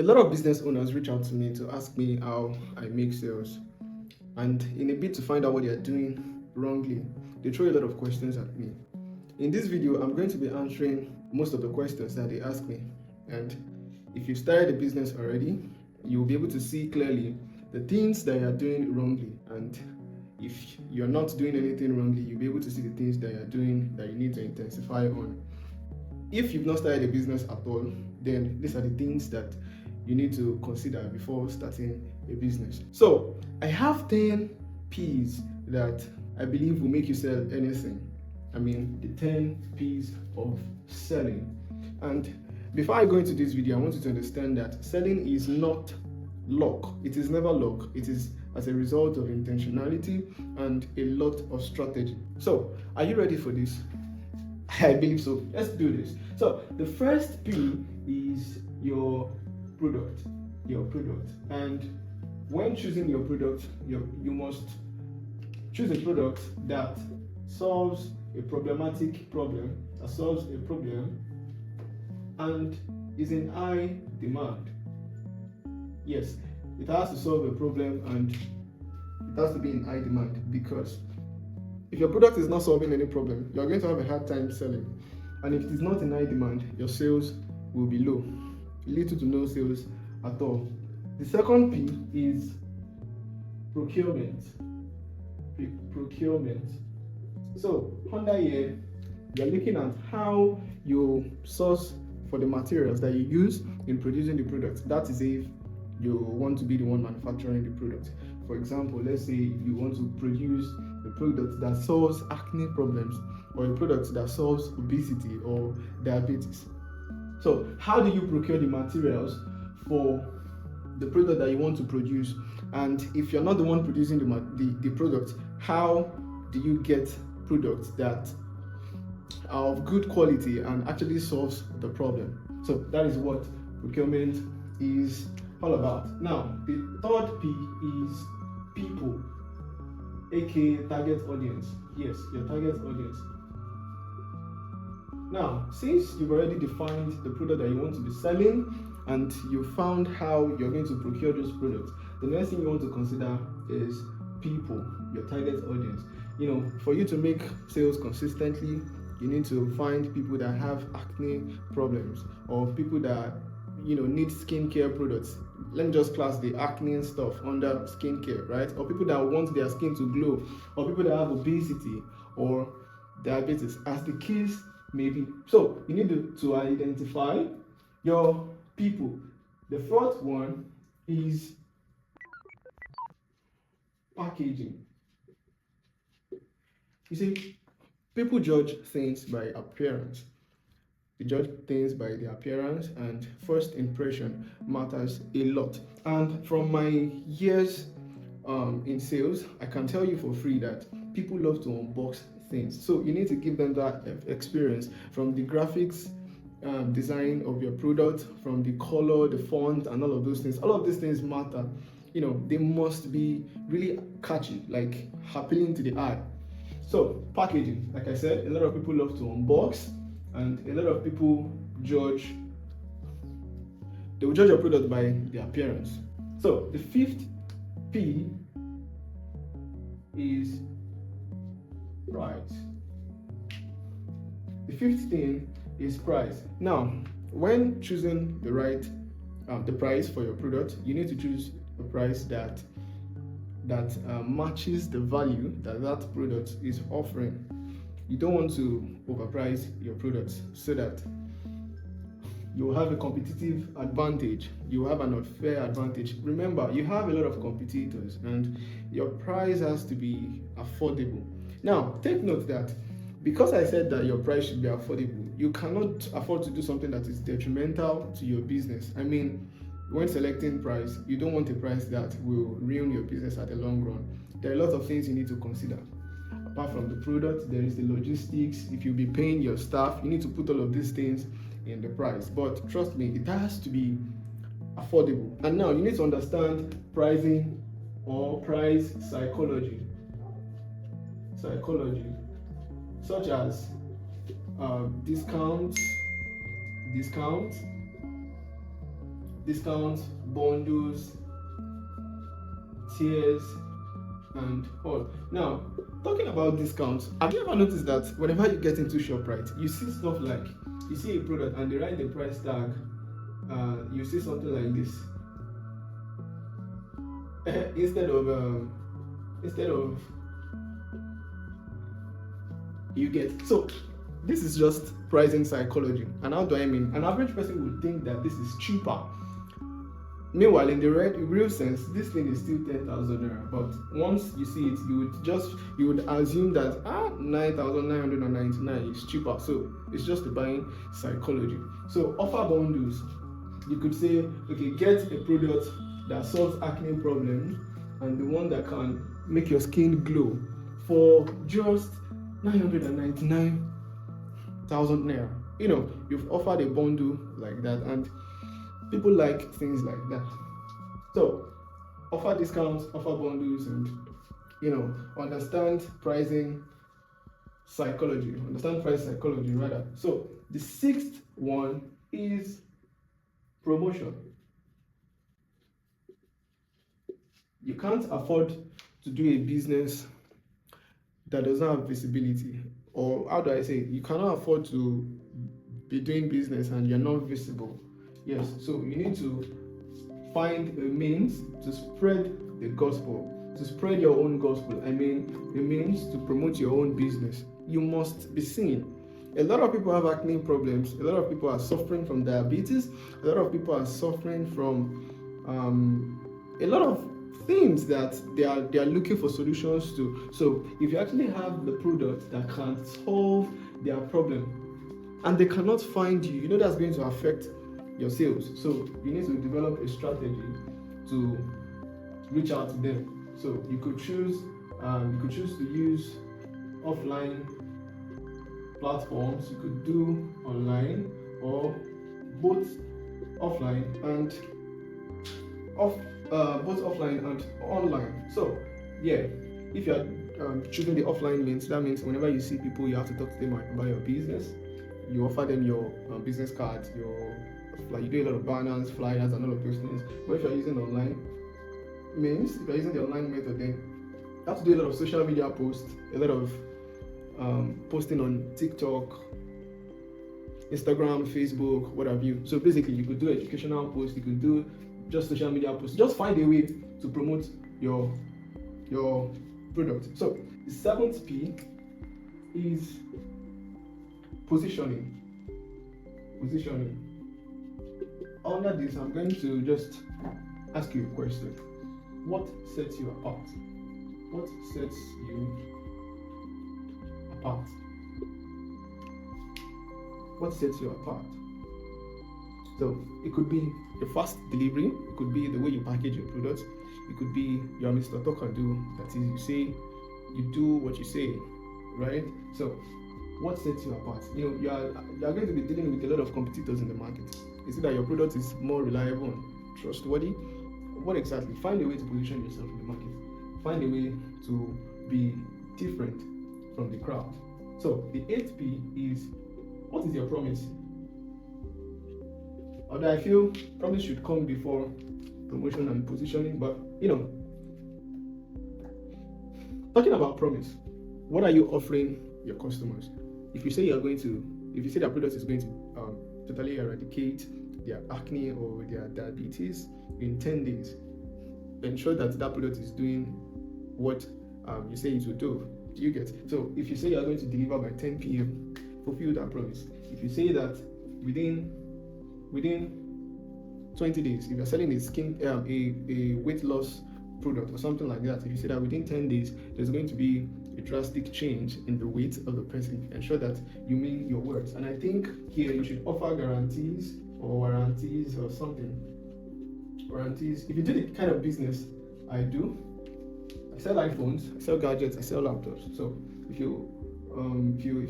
A lot of business owners reach out to me to ask me how I make sales. And in a bid to find out what they are doing wrongly, they throw a lot of questions at me. In this video, I'm going to be answering most of the questions that they ask me. And if you've started a business already, you'll be able to see clearly the things that you're doing wrongly. And if you're not doing anything wrongly, you'll be able to see the things that you're doing that you need to intensify on. If you've not started a business at all, then these are the things that you need to consider before starting a business. So I have 10 P's that I believe will make you sell anything. I mean, the 10 P's of selling. And before I go into this video, I want you to understand that selling is not luck. It is never luck. It is as a result of intentionality and a lot of strategy. So, are you ready for this? I believe so. Let's do this. So, the first P is your product. Your product. And when choosing your product, you must choose a product that solves a problematic problem, that solves a problem and is in high demand. Yes, it has to solve a problem and it has to be in high demand, because if your product is not solving any problem, you're going to have a hard time selling. And if it is not in high demand, your sales will be low. Little to no sales at all. The second P is procurement. Procurement. So, under here, you're looking at how you source for the materials that you use in producing the product. That is if you want to be the one manufacturing the product. For example, let's say you want to produce a product that solves acne problems, or a product that solves obesity or diabetes. So, how do you procure the materials for the product that you want to produce? And if you're not the one producing the product, how do you get products that are of good quality and actually solves the problem? So that is what procurement is all about. Now, the third P is people, aka target audience. Yes, your target audience. Now, since you've already defined the product that you want to be selling and you found how you're going to procure those products, the next thing you want to consider is people, your target audience. For you to make sales consistently, you need to find people that have acne problems, or people that need skincare products. Let me just class the acne stuff under skincare, right? Or people that want their skin to glow, or people that have obesity or diabetes, as the case may be. So you need to identify your people. The fourth one is packaging. You see, people judge things by appearance. They judge things by their appearance, and first impression matters a lot. And from my years in sales, I can tell you for free that people love to unbox things. So you need to give them that experience, from the graphics design of your product, from the color, the font, and all of those things. All of these things matter. They must be really catchy, like appealing to the eye. So, packaging, like I said, a lot of people love to unbox, and a lot of people they will judge your product by the appearance. So, the fifth P is price. The fifth thing is price. Now, when choosing the price for your product, you need to choose a price that matches the value that product is offering. You don't want to overprice your products so that you have a competitive advantage, you have an unfair advantage. Remember, you have a lot of competitors and your price has to be affordable. Now, take note that because I said that your price should be affordable, you cannot afford to do something that is detrimental to your business. I mean, when selecting price, you don't want a price that will ruin your business at the long run. There are a lot of things you need to consider. Apart from the product, there is the logistics. If you'll be paying your staff, you need to put all of these things in the price. But trust me, it has to be affordable. And now you need to understand pricing or price psychology. Such as discounts, discounts, bundles, tiers, and all. Now, talking about discounts, have you ever noticed that whenever you get into ShopRite, you see stuff like, you see a product and they write the price tag, you see something like this. instead of you get, so this is just pricing psychology. And how do I mean? An average person would think that this is cheaper. Meanwhile, in the real sense, this thing is still 10,000 naira. But once you see it, you would assume that 9,999 is cheaper. So it's just the buying psychology. So offer bundles. You could say, okay, get a product that solves acne problems and the one that can make your skin glow for just 999,000 naira. You know, you've offered a bundle like that, and people like things like that. So offer discounts, offer bundles, and understand price psychology rather. So the sixth one is promotion. You can't afford to do a business that doesn't have visibility, or how do I say it? You cannot afford to be doing business and you're not visible. Yes, so you need to find a means to spread the gospel, to spread your own gospel. I mean, a means to promote your own business. You must be seen. A lot of people have acne problems. A lot of people are suffering from diabetes. A lot of people are suffering from a lot of things that they are looking for solutions to. So if you actually have the product that can solve their problem and they cannot find you, that's going to affect your sales. So you need to develop a strategy to reach out to them. So you could choose to use offline platforms. You could do online, or both offline and online. So yeah, if you are choosing the offline means, that means whenever you see people, you have to talk to them about your business. You offer them your business cards, you do a lot of banners, flyers, and all of those things. But if you're using online means, if you're using the online method, then you have to do a lot of social media posts, a lot of posting on TikTok, Instagram, Facebook, what have you. So basically, you could do educational posts, you could do just social media posts. Just find a way to promote your product. So the seventh P is positioning. Under this, I'm going to just ask you a question. What sets you apart? What sets you apart? What sets you apart? So it could be a fast delivery. It could be the way you package your products. It could be you're Mr. Talk and Do. That is, you do what you say, right? So what sets you apart? You are going to be dealing with a lot of competitors in the market. You see that your product is more reliable and trustworthy. What exactly? Find a way to position yourself in the market. Find a way to be different from the crowd. So the 8th P is, what is your promise? Although I feel promise should come before promotion and positioning, but talking about promise, what are you offering your customers? If you say that product is going to totally eradicate their acne or their diabetes in 10 days, ensure that product is doing what you say it will do. Do you get? So if you say you're going to deliver by 10 p.m., fulfill that promise. If you say that within 20 days, if you're selling a weight loss product or something like that, if you say that within 10 days there's going to be a drastic change in the weight of the person, ensure that you mean your words. And I think here you should offer guarantees or warranties or something. Warranties. If you do the kind of business I do, I sell iPhones, I sell gadgets, I sell laptops. So if you're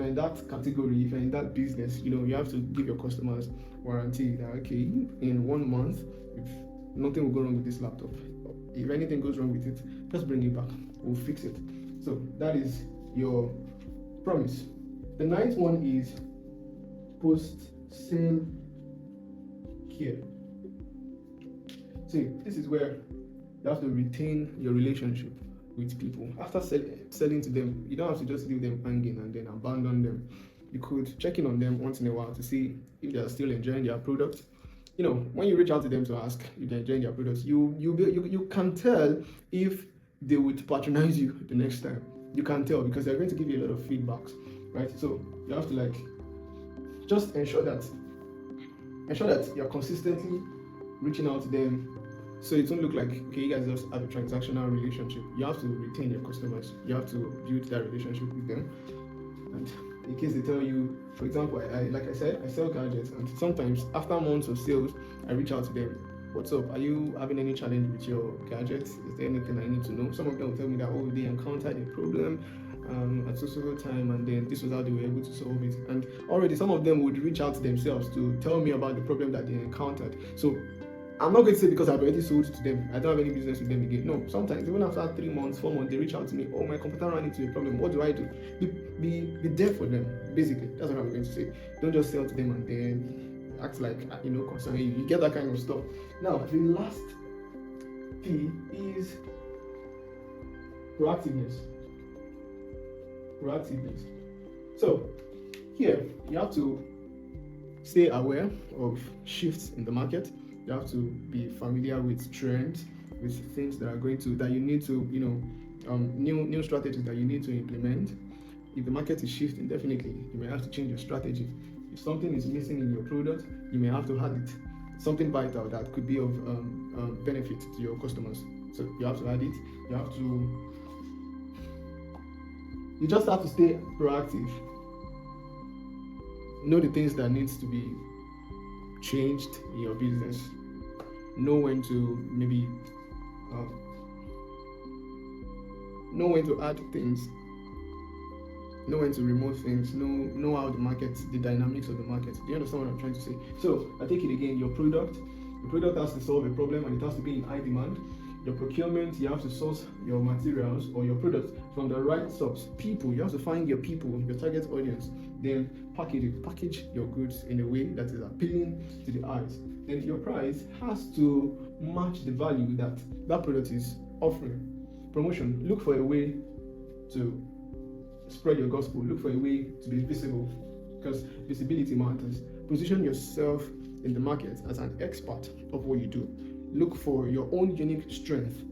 in that category, if you're in that business, you have to give your customers warranty that, okay, in 1 month, if nothing will go wrong with this laptop, if anything goes wrong with it, just bring it back, we'll fix it. So that is your promise. The 9th one is post-sale care. See, this is where you have to retain your relationship with people. After selling to them, you don't have to just leave them hanging and then abandon them. You could check in on them once in a while to see if they are still enjoying their product. When you reach out to them to ask if they're enjoying their products, you can tell if they would patronize you the next time. You can tell because they're going to give you a lot of feedbacks, right? So you have to just ensure that you're consistently reaching out to them, so it won't look like, okay, you guys just have a transactional relationship. You have to retain your customers. You have to build that relationship with them. And in case they tell you, for example, like I said, I sell gadgets, and sometimes after months of sales, I reach out to them. What's up? Are you having any challenge with your gadgets? Is there anything I need to know? Some of them will tell me that, oh, they encountered a problem at so time, and then this was how they were able to solve it. And already some of them would reach out to themselves to tell me about the problem that they encountered. So I'm not going to say because I've already sold to them, I don't have any business with them again. No, sometimes even after 3 months, 4 months, they reach out to me. Oh, my computer ran into a problem. What do I do? Be there for them. Basically, that's what I'm going to say. Don't just sell to them and then act like concern you. You get that kind of stuff. Now, the last P is proactiveness. So here you have to stay aware of shifts in the market. You have to be familiar with trends, with things that you need to, new strategies that you need to implement. If the market is shifting, definitely you may have to change your strategy. If something is missing in your product, you may have to add it. Something vital that could be of benefit to your customers. So you have to add it. You just have to stay proactive. Know the things that needs to be changed in your business. Know when to add things. Know when to remove things. Know how the dynamics of the market. Do you understand what I'm trying to say? So I take it again. Your product has to solve a problem, and it has to be in high demand. Your procurement, you have to source your materials or your products from the right source. People, you have to find your people, your target audience. Then package your goods in a way that is appealing to the eyes. Then your price has to match the value that product is offering. Promotion, look for a way to spread your gospel. Look for a way to be visible, because visibility matters. Position yourself in the market as an expert of what you do. Look for your own unique strength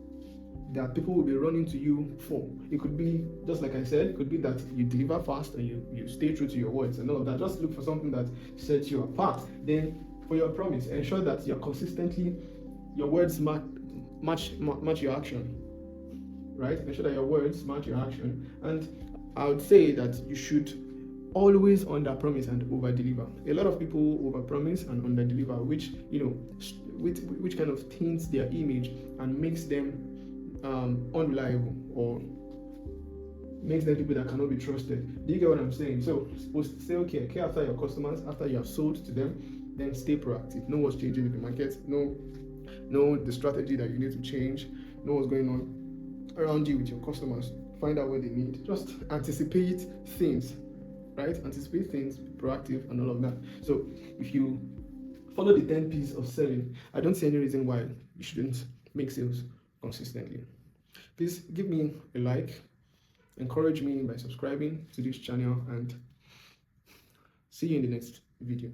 that people will be running to you for. It could be, just like I said, it could be that you deliver fast and you stay true to your words and all of that. Just look for something that sets you apart. Then for your promise, ensure that you're consistently, your words match your action, right? Ensure that your words match your action. And I would say that you should always under promise and over deliver. A lot of people over promise and under deliver, which which kind of taints their image and makes them unreliable, or makes them people that cannot be trusted. Do you get what I'm saying? So supposed to say, okay, care after your customers, after you have sold to them, then stay proactive. Know what's changing in the market. Know the strategy that you need to change. Know what's going on around you with your customers. Find out what they need. Just anticipate things, right? Anticipate things, be proactive, and all of that. So if you follow the 10 P's of selling, I don't see any reason why you shouldn't make sales consistently. Please give me a like, encourage me by subscribing to this channel, and see you in the next video.